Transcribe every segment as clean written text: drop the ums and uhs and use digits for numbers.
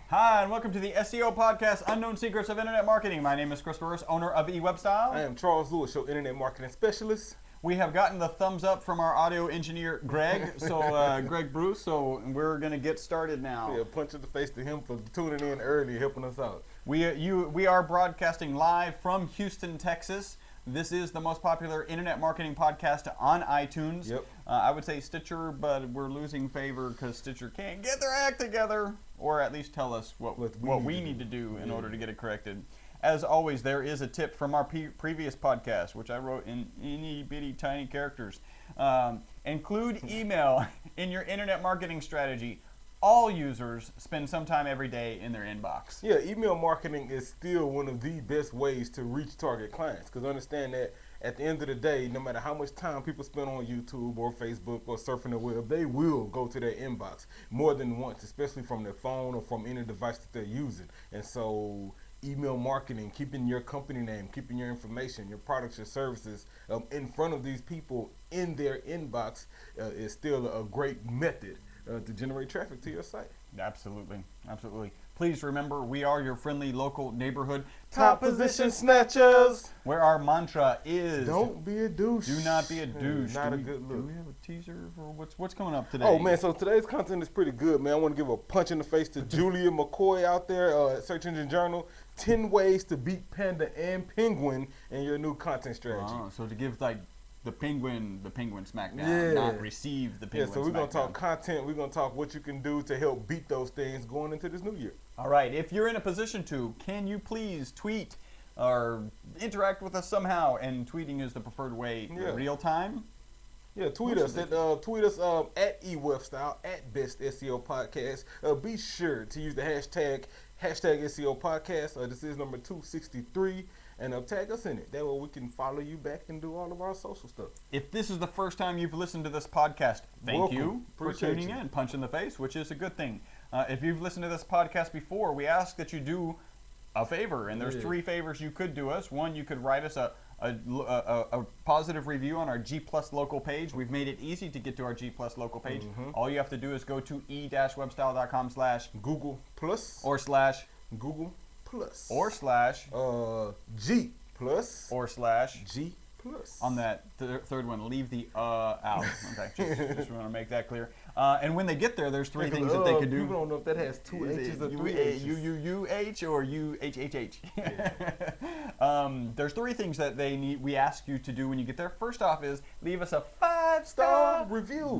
Hi, and welcome to the SEO podcast, Unknown Secrets of Internet Marketing. My name is Chris Burris, owner of eWebStyle. I am Charles Lewis, your internet marketing specialist. We have gotten the thumbs up from our audio engineer, Greg, Greg Bruce, so we're going to get started now. Yeah, punch in the face to him for tuning in early, helping us out. We are broadcasting live from Houston, Texas. This is the most popular internet marketing podcast on iTunes. Yep. I would say Stitcher, but we're losing favor because Stitcher can't get their act together, or at least tell us what we need to do in order to get it corrected. As always, there is a tip from our previous podcast, which I wrote in itty bitty tiny characters. Include email in your internet marketing strategy. All users spend some time every day in their inbox. Yeah, email marketing is still one of the best ways to reach target clients, because understand that at the end of the day, no matter how much time people spend on YouTube or Facebook or surfing the web, they will go to their inbox more than once, especially from their phone or from any device that they're using. And so email marketing, keeping your company name, keeping your information, your products, your services in front of these people in their inbox is still a great method to generate traffic to your site. Absolutely. Please remember, we are your friendly local neighborhood top position snatchers, where our mantra is don't be a douche. Do not be a douche. Not a good look. Do we have a teaser for what's coming up today? Oh man, so today's content is pretty good, man. I want to give a punch in the face to Julia McCoy out there at Search Engine Journal. 10 ways to beat Panda and Penguin in your new content strategy. So to give the penguin smackdown, not receive the penguin. Yeah, so we're gonna talk content. We're gonna talk what you can do to help beat those things going into this new year. All right, if you're in a position to, can you please tweet or interact with us somehow? And tweeting is the preferred way. Yeah. Real time. Yeah, tweet us at eWebStyle at Best SEO Podcast. Be sure to use the hashtag SEO Podcast. This is number 263. And tag us in it. That way we can follow you back and do all of our social stuff. If this is the first time you've listened to this podcast, thank you for tuning in. Punch in the face, which is a good thing. If you've listened to this podcast before, we ask that you do a favor. And there's 3 favors you could do us. One, you could write us a positive review on our G Plus local page. We've made it easy to get to our G Plus local page. All you have to do is go to e-webstyle.com/Google Plus or / Google Plus or / G Plus or / G Plus. On that third one, leave the out. Okay, just want to make that clear. And when they get there, there's 3 things that they can do. People don't know if that has 2 H's or 3 H's. U-U-U-H or U-H-H-H. There's 3 things that we ask you to do when you get there. First off is leave us a 5-star review.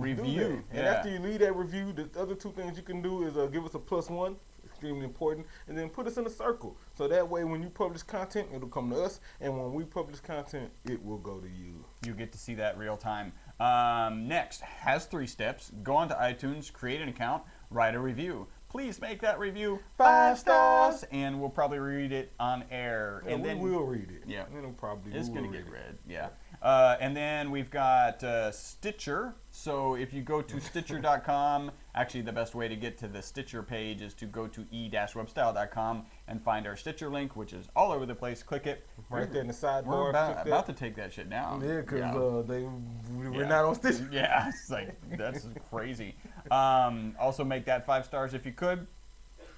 And after you leave that review, the other 2 things you can do is give us a +1. Extremely important, and then put us in a circle, so that way when you publish content, it'll come to us, and when we publish content, it will go to you. You get to see that real time. Next, has 3 steps. Go onto iTunes, create an account, write a review. Please make that review 5 stars, and we'll probably read it on air. Yeah, and then we will read it. Yeah, It's going to get read. Yeah. And then we've got Stitcher. So if you go to Stitcher.com, actually the best way to get to the Stitcher page is to go to e-webstyle.com and find our Stitcher link, which is all over the place. Click it. Right there in the sidebar. We're about to take that shit down. Yeah, because we're not on Stitcher. Yeah, it's like, that's crazy. Also make that 5 stars if you could.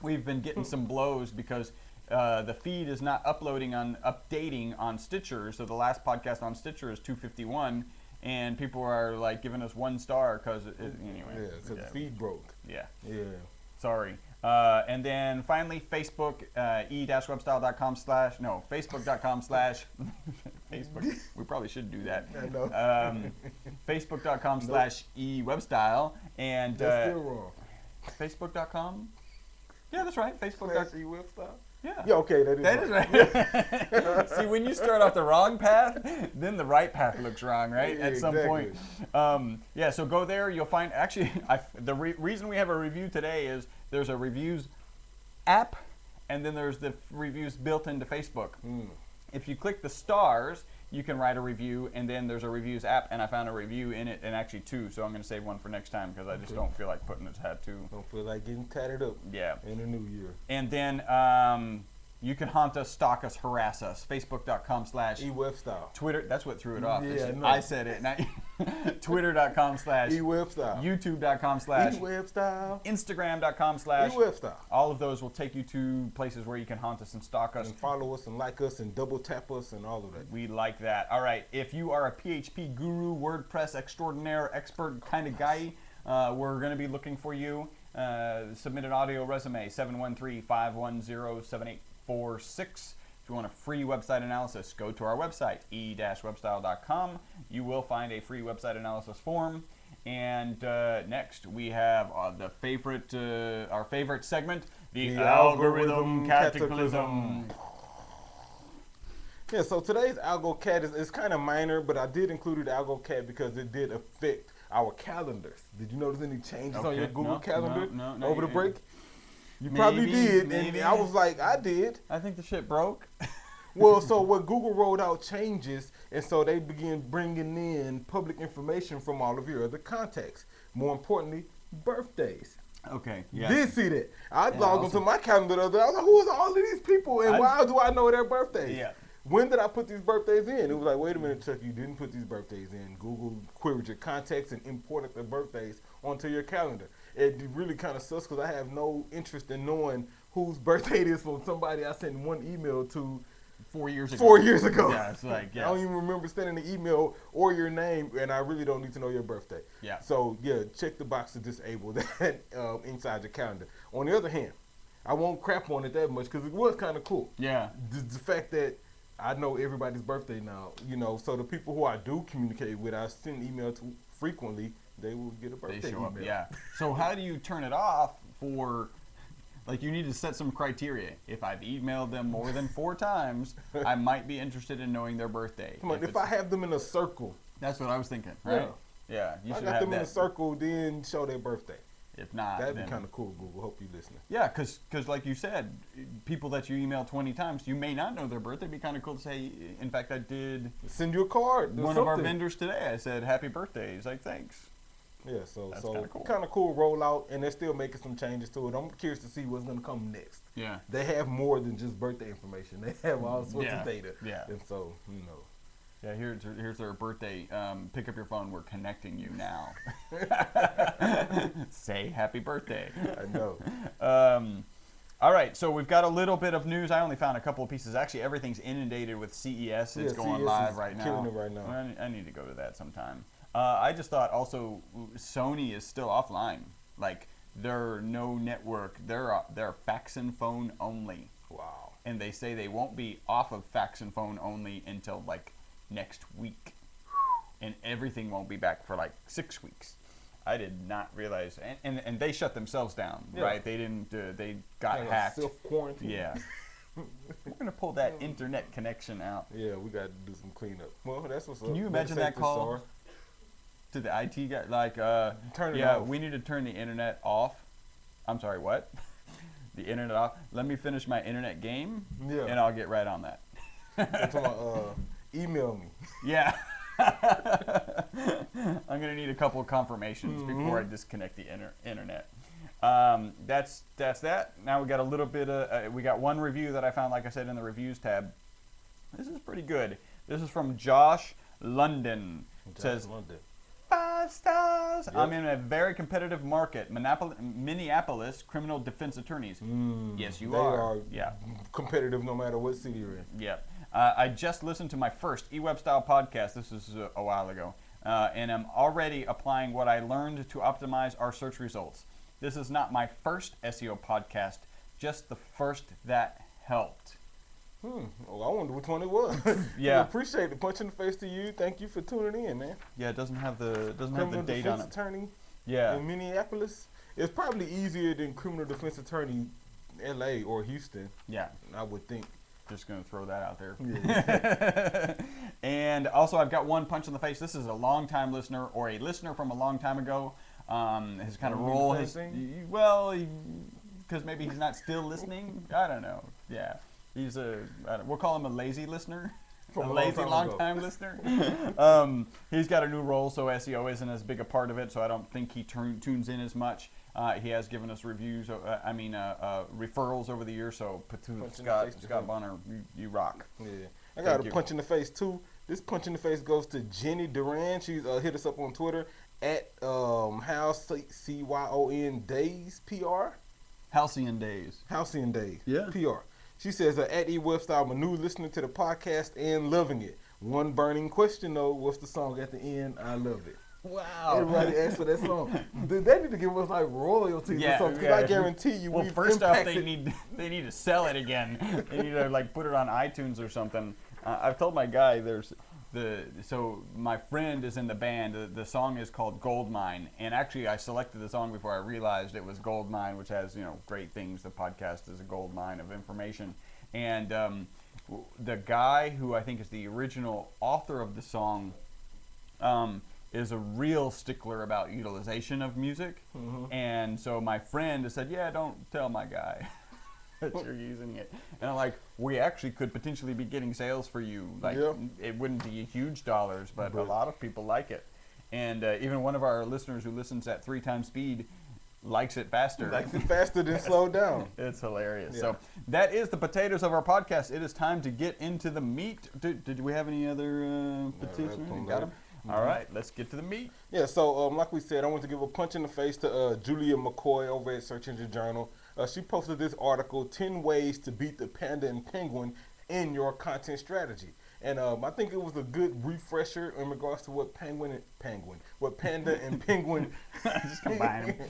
We've been getting some blows because the feed is not updating on Stitcher. So the last podcast on Stitcher is 251, and people are like giving us 1 star because anyway. Yeah, because the feed broke. Yeah. Sorry. And then finally, Facebook, e-webstyle.com/ facebook.com/ Facebook. We probably should do that. I know. Facebook.com/ eWebstyle. And that's still wrong. Facebook.com? Yeah, that's right. Facebook.com eWebstyle? Yeah, okay, that is right. See, when you start off the wrong path, then the right path looks wrong, right? Yeah, at some point. So go there. You'll find, actually, the reason we have a review today is there's a reviews app, and then there's the reviews built into Facebook. If you click the stars, you can write a review, and then there's a reviews app, and I found a review in it, and actually 2, so I'm going to save 1 for next time because I just don't feel like putting it at 2. Don't feel like getting tatted up. Yeah. In the new year. And then you can haunt us, stalk us, harass us. Facebook.com/ eWebstyle. Twitter. That's what threw it off. Yeah, I said it. Twitter.com/, eWebStyle, YouTube.com/, eWebStyle, Instagram.com/, eWebStyle. all of those will take you to places where you can haunt us and stalk us. And follow us and like us and double tap us and all of that. We like that. All right, if you are a PHP guru, WordPress extraordinaire, expert kind of guy, we're going to be looking for you. Submit an audio resume, 713-510-7846. If you want a free website analysis, go to our website, e-webstyle.com. You will find a free website analysis form. And next, we have our favorite segment, the Algorithm Cataclysm. Yeah, so today's Algo Cat is kind of minor, but I did include the Algo Cat because it did affect our calendars. Did you notice any changes on your Google Calendar over the break? You probably did, and I was like, I did. I think the shit broke. Well, so what Google rolled out changes, and so they began bringing in public information from all of your other contacts. More importantly, birthdays. Okay, yeah. Did see that. I logged onto my calendar the other day. I was like, who is all of these people, and why do I know their birthdays? Yeah. When did I put these birthdays in? It was like, wait a minute, Chuck, you didn't put these birthdays in. Google queried your contacts and imported the birthdays onto your calendar. It really kind of sucks because I have no interest in knowing whose birthday it is from somebody I sent one email to 4 years ago. 4 years ago. Yeah, it's like, yeah. I don't even remember sending the email or your name, and I really don't need to know your birthday. Yeah. So, yeah, check the box to disable that inside your calendar. On the other hand, I won't crap on it that much because it was kind of cool. Yeah. The fact that I know everybody's birthday now, so the people who I do communicate with, I send email to frequently, they will get a birthday They show email. up, yeah. So how do you turn it off for, like, you need to set some criteria. If I've emailed them more than 4 times, I might be interested in knowing their birthday. Come on, if I have them in a circle. That's what I was thinking, right? Yeah, you should I got have them that. in a circle, then show their birthday. If not, That'd then be kind of cool, Google. Hope you're listening. Yeah, because like you said, people that you email 20 times, you may not know their birthday. It'd be kind of cool to say, in fact, I did send you a card. One of our vendors today, I said, happy birthday. He's like, thanks. Yeah, so kind of cool rollout, and they're still making some changes to it. I'm curious to see what's going to come next. Yeah. They have more than just birthday information. They have all sorts of data. Yeah. And so, Yeah, here's their birthday. Pick up your phone. We're connecting you now. Say happy birthday. I know. All right, so we've got a little bit of news. I only found a couple of pieces. Actually, everything's inundated with CES. It's going CES live is right now. killing it right now. I need to go to that sometime. I just thought also Sony is still offline. Like, they're no network. They're fax and phone only. Wow. And they say they won't be off of fax and phone only until like next week, and everything won't be back for like 6 weeks. I did not realize, and they shut themselves down, right? They didn't. They got hacked. Self-quarantine. Yeah. We're gonna pull that internet connection out. Yeah, we got to do some cleanup. Well, that's what's up. Can you imagine that call to the IT guy? Like, turn it yeah, off. we need to turn the internet off. I'm sorry, what? The internet off. Let me finish my internet game, and I'll get right on that. Email me. Yeah. I'm going to need a couple of confirmations before I disconnect the internet. That's that. Now we got a little bit of, we got one review that I found, like I said, in the reviews tab. This is pretty good. This is from Josh London. It says, 5 stars. Yep. I'm in a very competitive market. Minneapolis criminal defense attorneys. Yes, you are. Yeah. Competitive no matter what city you're in. Yeah. I just listened to my first eWebStyle podcast. This is a while ago. And I'm already applying what I learned to optimize our search results. This is not my first SEO podcast, just the first that helped. Well, I wonder which one it was. Yeah. I appreciate it. Punch in the face to you. Thank you for tuning in, man. Yeah, it doesn't have the criminal date defense on it. attorney Yeah. in Minneapolis. It's probably easier than criminal defense attorney LA or Houston. Yeah. I would think. Just going to throw that out there. Yeah. And also, I've got one punch in the face. This is a long-time listener or a listener from a long time ago. His kind of role has, well, because maybe he's not still listening. I don't know. Yeah. He's we'll call him a lazy listener. A lazy long-time listener. He's got a new role, so SEO isn't as big a part of it, so I don't think he tunes in as much. He has given us reviews, referrals over the years, so Scott Bonner, you rock. Yeah. I got a punch in the face, too. This punch in the face goes to Jenny Duran. She's hit us up on Twitter at how CYON Days PR. Halcyon Days. Halcyon Days. Yeah. PR. She says at eWebstyle, I'm a new listener to the podcast and loving it. One burning question though, what's the song at the end? I love it. Wow. Everybody asked for that song. They need to give us like royalties or something. 'Cause I guarantee you. Well, we've first off, impacted- they need to sell it again. They need to like put it on iTunes or something. I've told my guy so my friend is in the band. The song is called Goldmine, and actually I selected the song before I realized it was Goldmine, which has great things. The podcast is a gold mine of information, and the guy who I think is the original author of the song. Is a real stickler about utilization of music. And so my friend has said, yeah, don't tell my guy that you're using it. And I'm like, we actually could potentially be getting sales for you. Like, it wouldn't be huge dollars, but a lot of people like it. And even one of our listeners who listens at 3 times speed likes it faster. Likes it faster than slow down. It's hilarious. Yeah. So that is the potatoes of our podcast. It is time to get into the meat. Did we have any other petitions? You got them? All right, let's get to the meat. Yeah, so like we said, I want to give a punch in the face to Julia McCoy over at Search Engine Journal. She posted this article, 10 Ways to Beat the Panda and Penguin in Your Content Strategy. And I think it was a good refresher in regards to what Panda and Penguin Just combine them.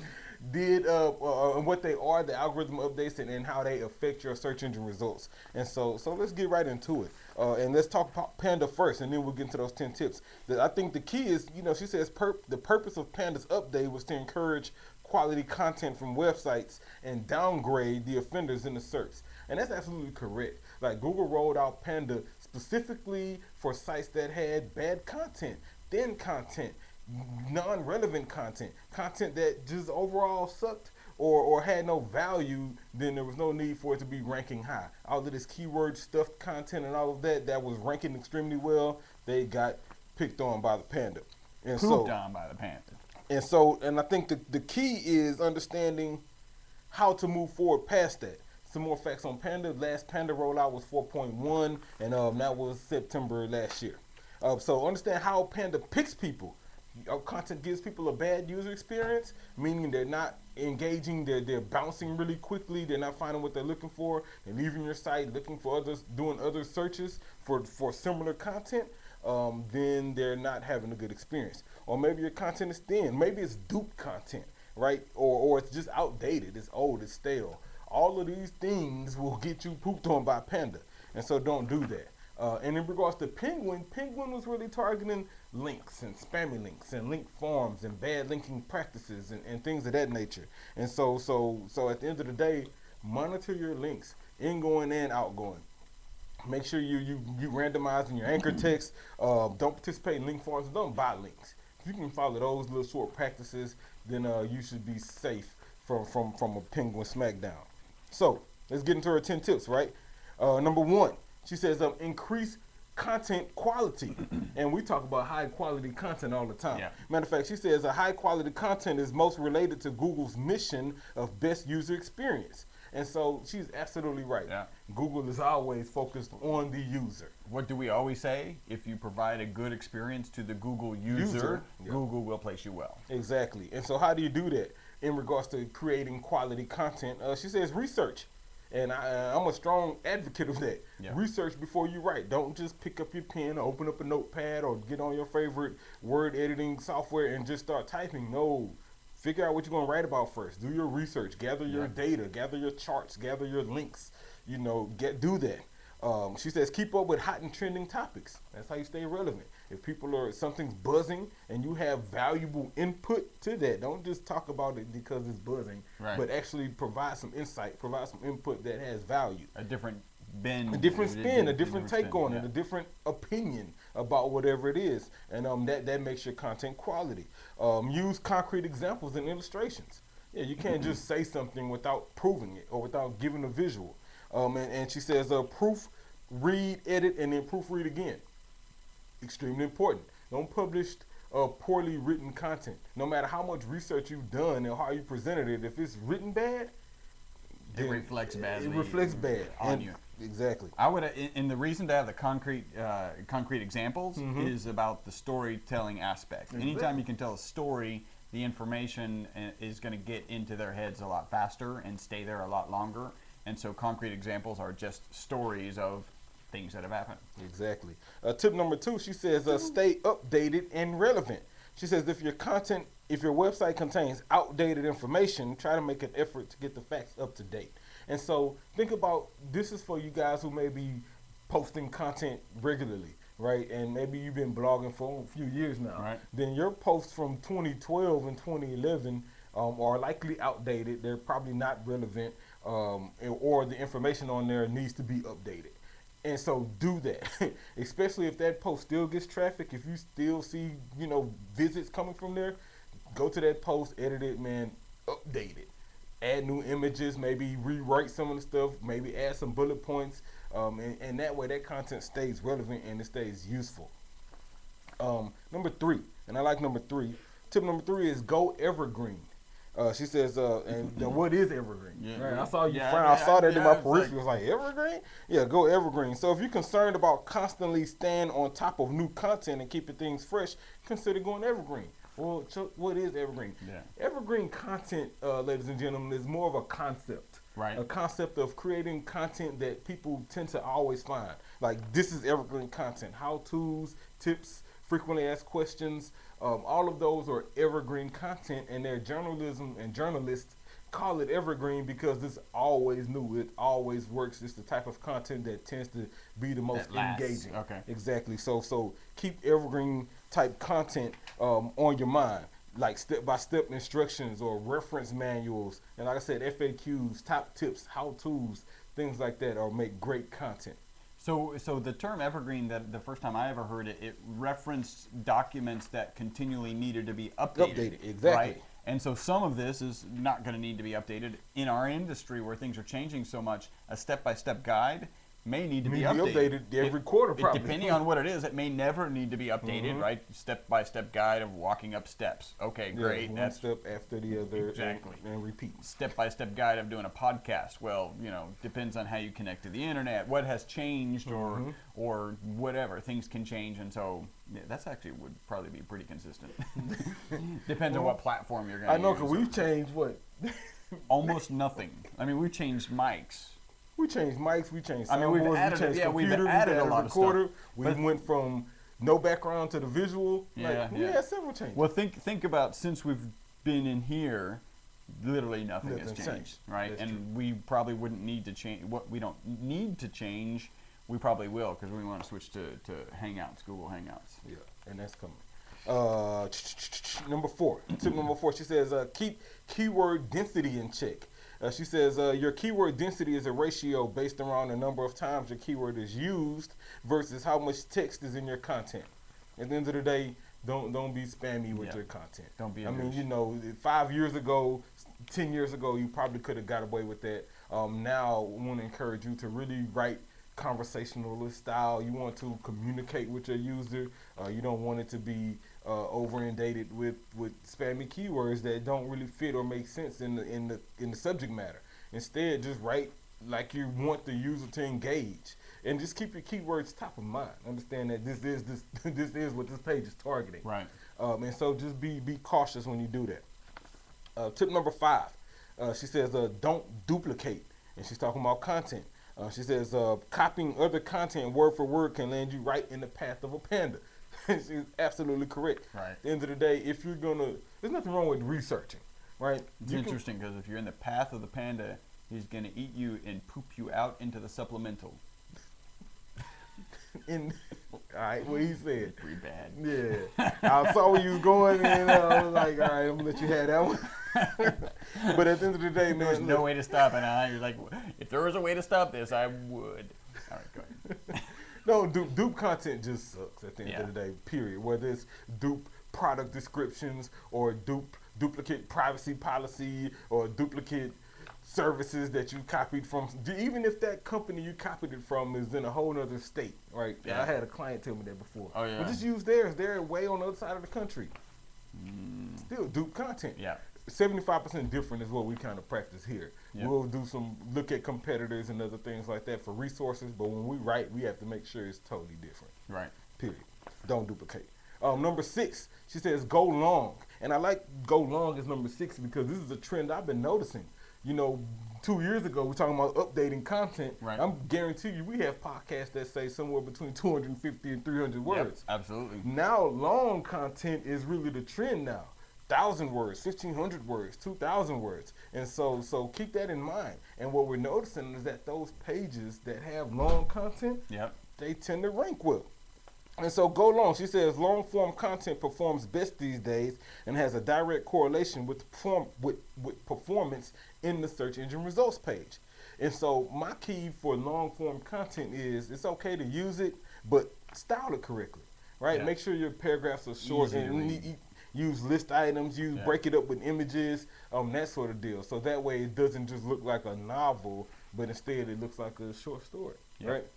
did and what they are, the algorithm updates, and how they affect your search engine results. And so let's get right into it. And let's talk about Panda first, and then we'll get into those 10 tips. I think the key is, she says the purpose of Panda's update was to encourage quality content from websites and downgrade the offenders in the search. And that's absolutely correct. Like Google rolled out Panda specifically for sites that had bad content, thin content, non-relevant content that just overall sucked or had no value. Then there was no need for it to be ranking high. All of this keyword stuffed content and all of that was ranking extremely well, they got picked on by the Panda. And Pooped on by the Panda. And I think the key is understanding how to move forward past that. Some more facts on Panda. Last Panda rollout was 4.1, and that was September last year. So understand how Panda picks people. Our content gives people a bad user experience, meaning they're not engaging, they're bouncing really quickly, they're not finding what they're looking for, they're leaving your site looking for others, doing other searches for similar content, then they're not having a good experience. Or maybe your content is thin, maybe it's dupe content, right? Or it's just outdated, it's old, it's stale. All of these things will get you pooped on by Panda, and so don't do that. And in regards to Penguin was really targeting links and spammy links and link farms and bad linking practices and things of that nature. And so at the end of the day, monitor your links, ingoing and outgoing. Make sure you randomize in your anchor text. Don't participate in link farms. Don't buy links. If you can follow those little short practices, then you should be safe from a Penguin smackdown. So let's get into her 10 tips, right? Number 1. She says increase content quality. And we talk about high quality content all the time. Yeah. Matter of fact, she says a high quality content is most related to Google's mission of best user experience. And so she's absolutely right. Yeah. Google is always focused on the user. What do we always say? If you provide a good experience to the Google user, yeah. Google will place you well. Exactly. And so how do you do that in regards to creating quality content? She says research. And I'm a strong advocate of that. Yeah. Research before you write. Don't just pick up your pen or open up a notepad or get on your favorite word editing software and just start typing. No. Figure out what you're going to write about first. Do your research. Gather your data. Gather your charts. Gather your links. Do that. She says keep up with hot and trending topics. That's how you stay relevant. If something's buzzing and you have valuable input to that, don't just talk about it because it's buzzing, right, but actually provide some insight, provide some input that has value. A different spin, a different take on it, a different opinion about whatever it is, and that makes your content quality. Use concrete examples and illustrations. Yeah, you can't just say something without proving it or without giving a visual. And she says proof, read, edit, and then proofread again. Extremely important. Don't publish poorly written content. No matter how much research you've done and how you presented it, if it's written bad, it reflects badly. It reflects bad on you. Exactly. I would, and the reason to have the concrete examples is about the storytelling aspect. Exactly. Anytime you can tell a story, the information is going to get into their heads a lot faster and stay there a lot longer. And so concrete examples are just stories of things that have happened. Exactly. Tip number 2, she says, stay updated and relevant. She says if your website contains outdated information, try to make an effort to get the facts up to date. And so think about, this is for you guys who may be posting content regularly, right? And maybe you've been blogging for a few years now. Right. Then your posts from 2012 and 2011 are likely outdated. They're probably not relevant, or the information on there needs to be updated. And so do that, especially if that post still gets traffic. If you still see, visits coming from there, go to that post, edit it, man, update it. Add new images, maybe rewrite some of the stuff, maybe add some bullet points, and that way that content stays relevant and it stays useful. Number 3, and I like number 3. Tip number 3 is go evergreen. She says, and what is evergreen? Yeah, right? yeah. I saw you. Yeah, I saw that in my it's peripheral. Like, evergreen? Yeah, go evergreen. So if you're concerned about constantly staying on top of new content and keeping things fresh, consider going evergreen. Well, what is evergreen? Yeah. Evergreen content, ladies and gentlemen, is more of a concept. Right. A concept of creating content that people tend to always find. Like, this is evergreen content. How-tos, tips, frequently asked questions. All of those are evergreen content, and their journalism and journalists call it evergreen because it's always new. It always works. It's the type of content that tends to be the most engaging. Okay. Exactly. So keep evergreen type content on your mind, like step-by-step instructions or reference manuals, and like I said, FAQs, top tips, how-tos, things like that, or make great content. So the term evergreen, that the first time I ever heard it, it referenced documents that continually needed to be updated. Exactly. Right? And so some of this is not going to need to be updated. In our industry where things are changing so much, a step-by-step guide may need to be updated every quarter, probably. Depending on what it is, it may never need to be updated, right? Step-by-step guide of walking up steps. Okay, great. One step after the other. Exactly. And repeat. Step-by-step guide of doing a podcast. Well, depends on how you connect to the internet, what has changed, or whatever. Things can change, and so that's actually would probably be pretty consistent. Depends on what platform you're going to use. I know, because we've changed what? Almost nothing. I mean, we've changed mics. We changed mics, we changed soundboards, we've added a lot of stuff. We went from no background to the visual. We had several changes. Well, think about, since we've been in here, literally nothing has changed, right? That's and true. we probably wouldn't need to change. What we don't need to change, we probably will, because we want to switch to Hangouts, Google Hangouts. Yeah, and that's coming. Number 4, tip number 4, she says, keep keyword density in check. She says, your keyword density is a ratio based around the number of times your keyword is used versus how much text is in your content. At the end of the day, don't be spammy with your content. Don't be. 5 years ago, 10 years ago, you probably could have got away with that. Now, I want to encourage you to really write conversationalist style. You want to communicate with your user. You don't want it to be over inundated with spammy keywords that don't really fit or make sense in the subject matter. Instead, just write like you want the user to engage, and just keep your keywords top of mind. Understand that this is what this page is targeting. Right. And so just be cautious when you do that. Tip number 5, she says, don't duplicate, and she's talking about content. She says, copying other content word for word can land you right in the path of a panda. She's absolutely correct. Right. At the end of the day, if you're there's nothing wrong with researching, right? It's interesting because if you're in the path of the panda, he's going to eat you and poop you out into the supplemental. All right, what he said. Pretty bad. Yeah. I saw where you was going, and I was like, all right, I'm going to let you have that one. But at the end of the day, man. There's no way to stop it. You're like, if there was a way to stop this, I would. All right, go ahead. No, dupe content just sucks at the end of the day, period. Whether it's dupe product descriptions or duplicate privacy policy or duplicate services that you copied from, even if that company you copied it from is in a whole other state, right? Yeah. I had a client tell me that before. Oh, yeah. Well, just use theirs. They're way on the other side of the country. Still dupe content. Yeah. 75% different is what we kind of practice here. Yep. We'll do some look at competitors and other things like that for resources, but when we write, we have to make sure it's totally different. Right. Period. Don't duplicate. Number 6, she says go long. And I like go long as number 6 because this is a trend I've been noticing. You know, 2 years ago, we're talking about updating content. Right. I'm guarantee you we have podcasts that say somewhere between 250 and 300 words. Yep, absolutely. Now, long content is really the trend now. 1,000 words, 1,500 words, 2,000 words. And so keep that in mind. And what we're noticing is that those pages that have long content, Yep. they tend to rank well. And so go long. She says long form content performs best these days and has a direct correlation with performance in the search engine results page. And so my key for long form content is it's okay to use it, but style it correctly, right? Yeah. Make sure your paragraphs are short Easy to and read. use list items, break it up with images, that sort of deal. So that way it doesn't just look like a novel, but instead it looks like a short story, Yeah. right?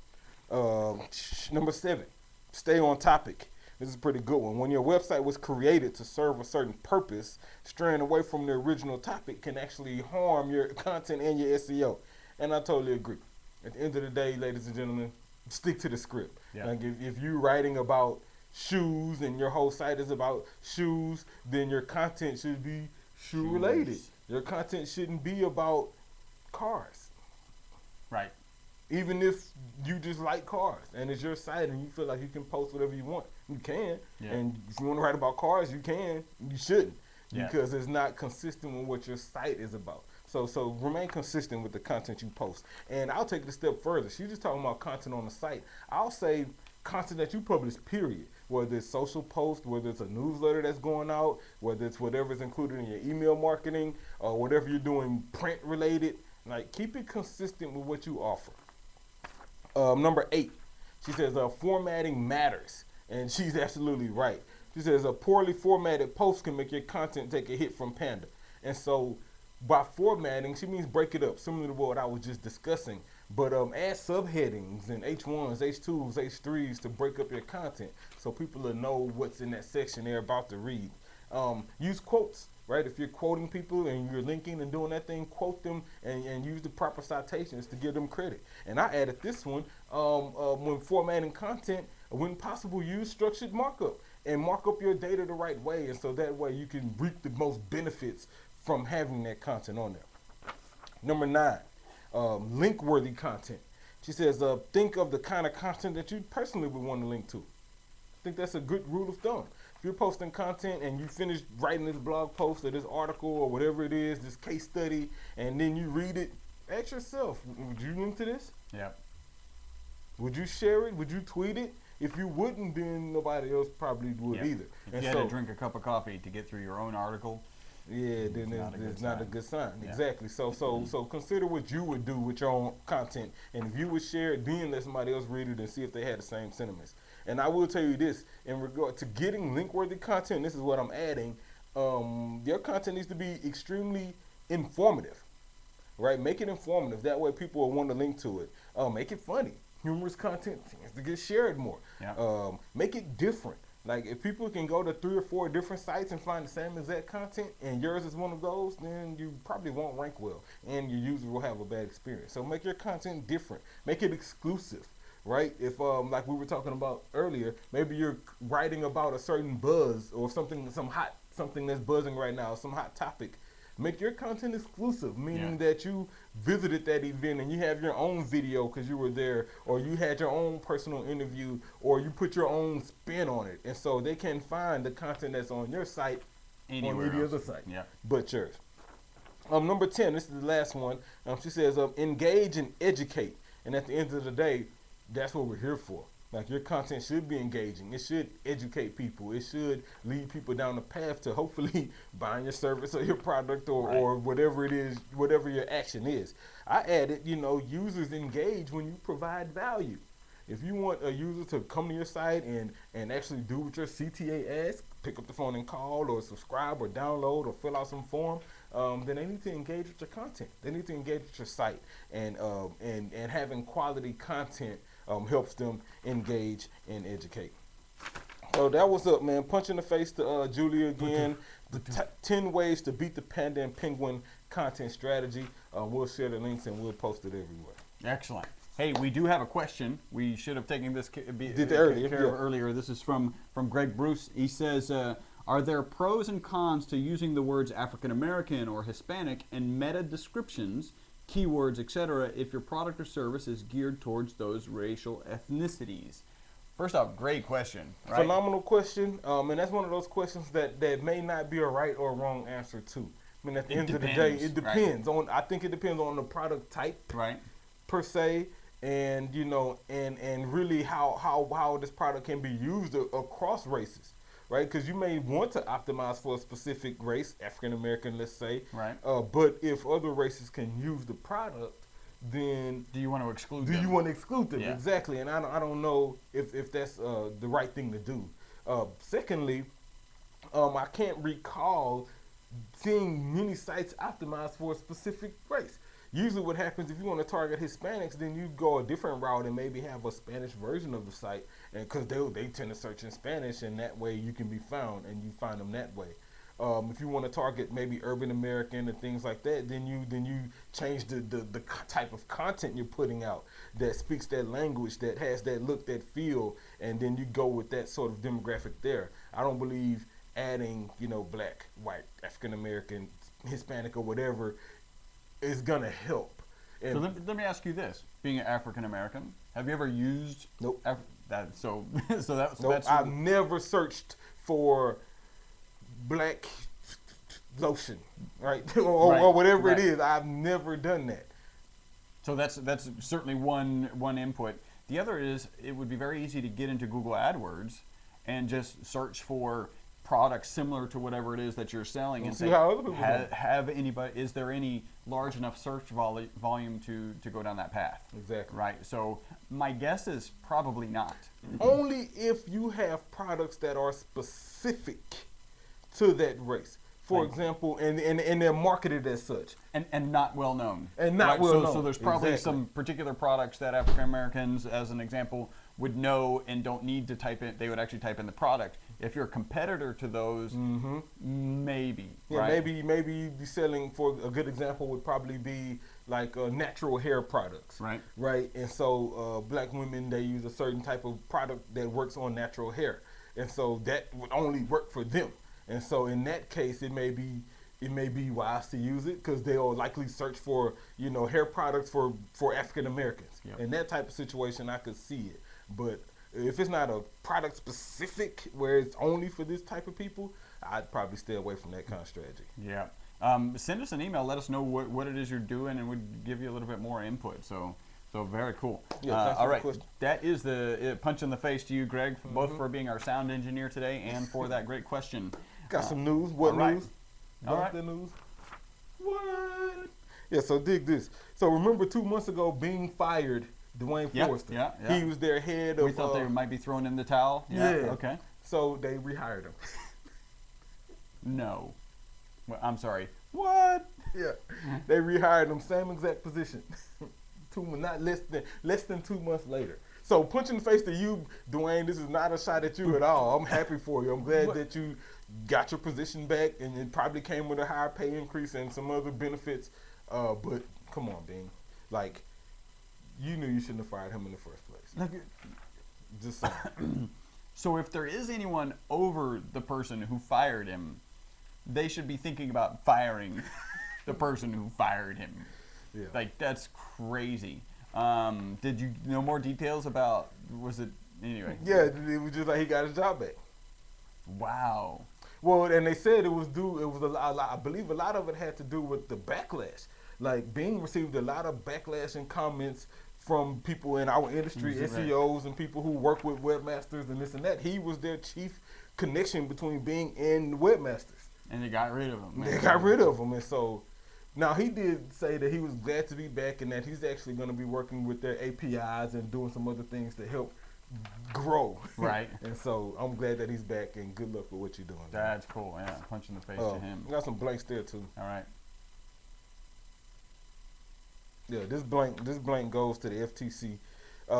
Number 7. Stay on topic. This is a pretty good one. When your website was created to serve a certain purpose, straying away from the original topic can actually harm your content and your SEO. And I totally agree. At the end of the day, ladies and gentlemen, stick to the script. Yeah. Like if you're writing about shoes and your whole site is about shoes, then your content should be shoe related. Shoes. Your content shouldn't be about cars. Right. Even if you just like cars and it's your site and you feel like you can post whatever you want, you can. Yeah. And if you want to write about cars, you can. You shouldn't, Yeah. because it's not consistent with what your site is about. So remain consistent with the content you post. And I'll take it a step further. She's just talking about content on the site. I'll say content that you publish, period. Whether it's social posts, whether it's a newsletter that's going out, whether it's whatever's included in your email marketing, or whatever you're doing print related. Like, keep it consistent with what you offer. Number 8, she says formatting matters, and she's absolutely right. She says a poorly formatted post can make your content take a hit from Panda. And so by formatting, she means break it up, similar to what I was just discussing. But add subheadings and H1s, H2s, H3s to break up your content so people will know what's in that section they're about to read. Use quotes, right? If you're quoting people and you're linking and doing that thing, quote them and use the proper citations to give them credit. And I added this one, when formatting content, when possible, use structured markup and mark up your data the right way. And so that way you can reap the most benefits from having that content on there. Number 9, link-worthy content. She says, think of the kind of content that you personally would want to link to. I think that's a good rule of thumb. If you're posting content and you finish writing this blog post or this article or whatever it is, this case study, and then you read it, ask yourself, would you link to this? Yeah. Would you share it? Would you tweet it? If you wouldn't, then nobody else probably would Yeah. either. If you had to drink a cup of coffee to get through your own article, yeah, then it's not a good sign. Yeah. Exactly. So consider what you would do with your own content, and if you would share it, then let somebody else read it and see if they had the same sentiments. And I will tell you this, in regard to getting link-worthy content, this is what I'm adding. Your content needs to be extremely informative, right? Make it informative. That way people will want to link to it. Make it funny. Humorous content tends to get shared more. Yeah. Make it different. Like, if people can go to 3 or 4 different sites and find the same exact content, and yours is one of those, then you probably won't rank well, and your user will have a bad experience. So make your content different. Make it exclusive, right? If, like we were talking about earlier, maybe you're writing about a certain buzz or something that's buzzing right now, some hot topic. Make your content exclusive, meaning that you visited that event and you have your own video because you were there, or you had your own personal interview, or you put your own spin on it. And so they can find the content that's on your site anywhere on any else. other site Yeah. but yours. Number 10, this is the last one. She says, engage and educate. And at the end of the day, that's what we're here for. Like, your content should be engaging. It should educate people. It should lead people down the path to hopefully buying your service or your product or whatever it is, whatever your action is. I added, users engage when you provide value. If you want a user to come to your site and actually do what your CTA asks, pick up the phone and call or subscribe or download or fill out some form, then they need to engage with your content. They need to engage with your site. And having quality content helps them engage and educate. So that was up, man. Punch in the face to Julia again. 10 ways to beat the panda and penguin content strategy. We'll share the links and we'll post it everywhere. Excellent. Hey, we do have a question. We should have taken this care earlier, of earlier. This is from Greg Bruce. He says, are there pros and cons to using the words African American or Hispanic in meta descriptions, keywords, etc., if your product or service is geared towards those racial ethnicities? First off, great question. Right? Phenomenal question. And that's one of those questions that may not be a right or wrong answer to. I mean, at the end of the day, it depends on. I think it depends on the product type, right, per se, and you know, and really how this product can be used across races, right? Because you may want to optimize for a specific race, African American, let's say, right. But if other races can use the product, then do you want to exclude them? Do you want to exclude them? Yeah. Exactly, and I don't know if that's the right thing to do. Secondly, I can't recall seeing many sites optimized for a specific race. Usually what happens if you want to target Hispanics, then you go a different route and maybe have a Spanish version of the site, and because they tend to search in Spanish, and that way you can be found and you find them that way. If you want to target maybe urban American and things like that, then you change the type of content you're putting out that speaks that language, that has that look, that feel, and then you go with that sort of demographic there. I don't believe adding, you know, black, white, African American, Hispanic, or whatever is gonna help. And so let me ask you this: being an African American, have you ever used? Nope. So that's nope. that's. I've never searched for black lotion, right, or whatever it is. I've never done that. So that's certainly one input. The other is it would be very easy to get into Google AdWords and just search for products similar to whatever it is that you're selling and see say, how other people is there any large enough search volume to go down that path? Exactly. Right. So my guess is probably not. Only if you have products that are specific to that race. For example, and they're marketed as such. And not well known. And not well known. So there's probably some particular products that African Americans, as an example, would know and don't need to type in. They would actually type in the product. If you're a competitor to those, maybe. Yeah, right? maybe you'd be selling, for a good example would probably be like natural hair products. Right. Right. And so black women, they use a certain type of product that works on natural hair. And so that would only work for them. And so in that case, it may be wise to use it because they'll likely search for, you know, hair products for African Americans. Yep. In that type of situation, I could see it. But if it's not a product specific where it's only for this type of people, I'd probably stay away from that kind of strategy. Yeah. Send us an email. Let us know what it is you're doing, and we'll give you a little bit more input. So very cool. Yeah, all right. That is the punch in the face to you, Greg, both for being our sound engineer today and for that great question. Got some news. What news? All right. The news. What? Yeah, so dig this. So remember 2 months ago, Bing fired Dwayne Forrester. Yeah. He was their head of... We thought they might be throwing in the towel. Yeah. Okay. So they rehired him. No. Well, I'm sorry. What? Yeah. They rehired him, same exact position. Not less than 2 months later. So punch in the face to you, Dwayne. This is not a shot at you at all. I'm happy for you. I'm glad that you got your position back, and it probably came with a higher pay increase and some other benefits. But come on, Bing. Like, you knew you shouldn't have fired him in the first place. Just saying. So if there is anyone over the person who fired him, they should be thinking about firing the person who fired him. Yeah. Like, that's crazy. Did you know more details about, was it, anyway? Yeah, it was just like he got his job back. Wow. Well, and they said it was a lot, I believe a lot of it had to do with the backlash. Like, Bing received a lot of backlash and comments from people in our industry, SEOs, and people who work with webmasters and this and that. He was their chief connection between Bing and webmasters. And they got rid of him. They got rid of him, and so... Now, he did say that he was glad to be back and that he's actually going to be working with their APIs and doing some other things to help grow. Right. And so I'm glad that he's back, and good luck with what you're doing. That's cool, yeah. Punch in the face to him. Got some blanks there, too. All right. Yeah, this blank goes to the FTC.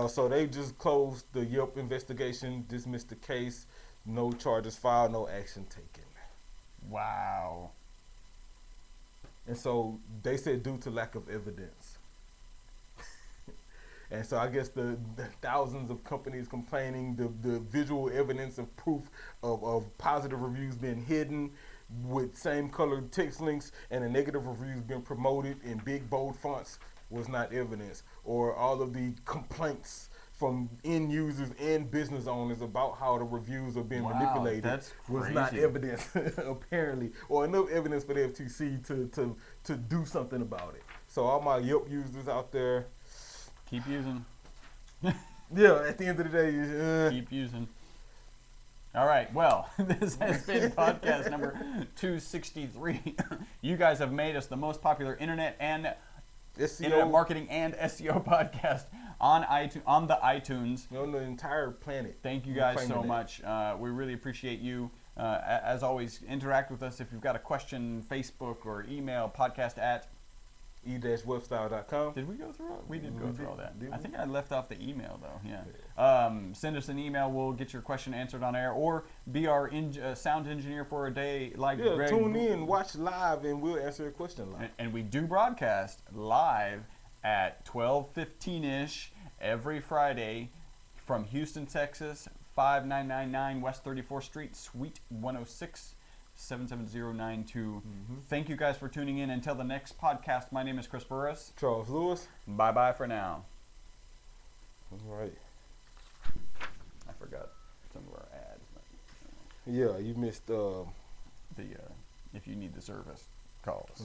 So they just closed the Yelp investigation, dismissed the case. no charges filed, no action taken. Wow. And so they said due to lack of evidence. And so I guess the thousands of companies complaining, the visual evidence of proof of positive reviews being hidden with same colored text links, and the negative reviews being promoted in big bold fonts was not evidence. Or all of the complaints from end users and business owners about how the reviews are being manipulated was not evidence, apparently, or enough evidence for the FTC to do something about it. So all my Yelp users out there, keep using. Yeah, at the end of the day, keep using. All right, well, this has been podcast number 263. You guys have made us the most popular internet marketing and SEO podcast on the iTunes. On the entire planet. Thank you guys so much. We really appreciate you. As always, interact with us if you've got a question, Facebook or email, podcast at e-webstyle.com. Did we go through it? We did go through all that. I think I left off the email though. Yeah. Send us an email. We'll get your question answered on air, or be our sound engineer for a day like Greg. Tune in, watch live, and we'll answer your question live. And we do broadcast live at 12:15ish every Friday from Houston, Texas, 5999 West 34th Street, Suite 106. 77092. Thank you guys for tuning in. Until the next podcast, my name is Chris Burris. Charles Lewis. Bye-bye for now. All right. I forgot some of our ads. Yeah, you missed if you need the service, call us.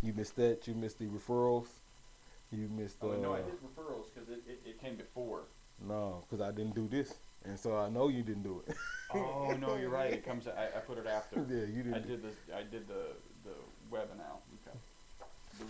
You missed that. You missed the referrals. You missed no, I did referrals because it came before. No, because I didn't do this. And so I know you didn't do it. Oh no, you're right. It comes. I put it after. Yeah, you didn't. I did the webinar. Okay. Boo.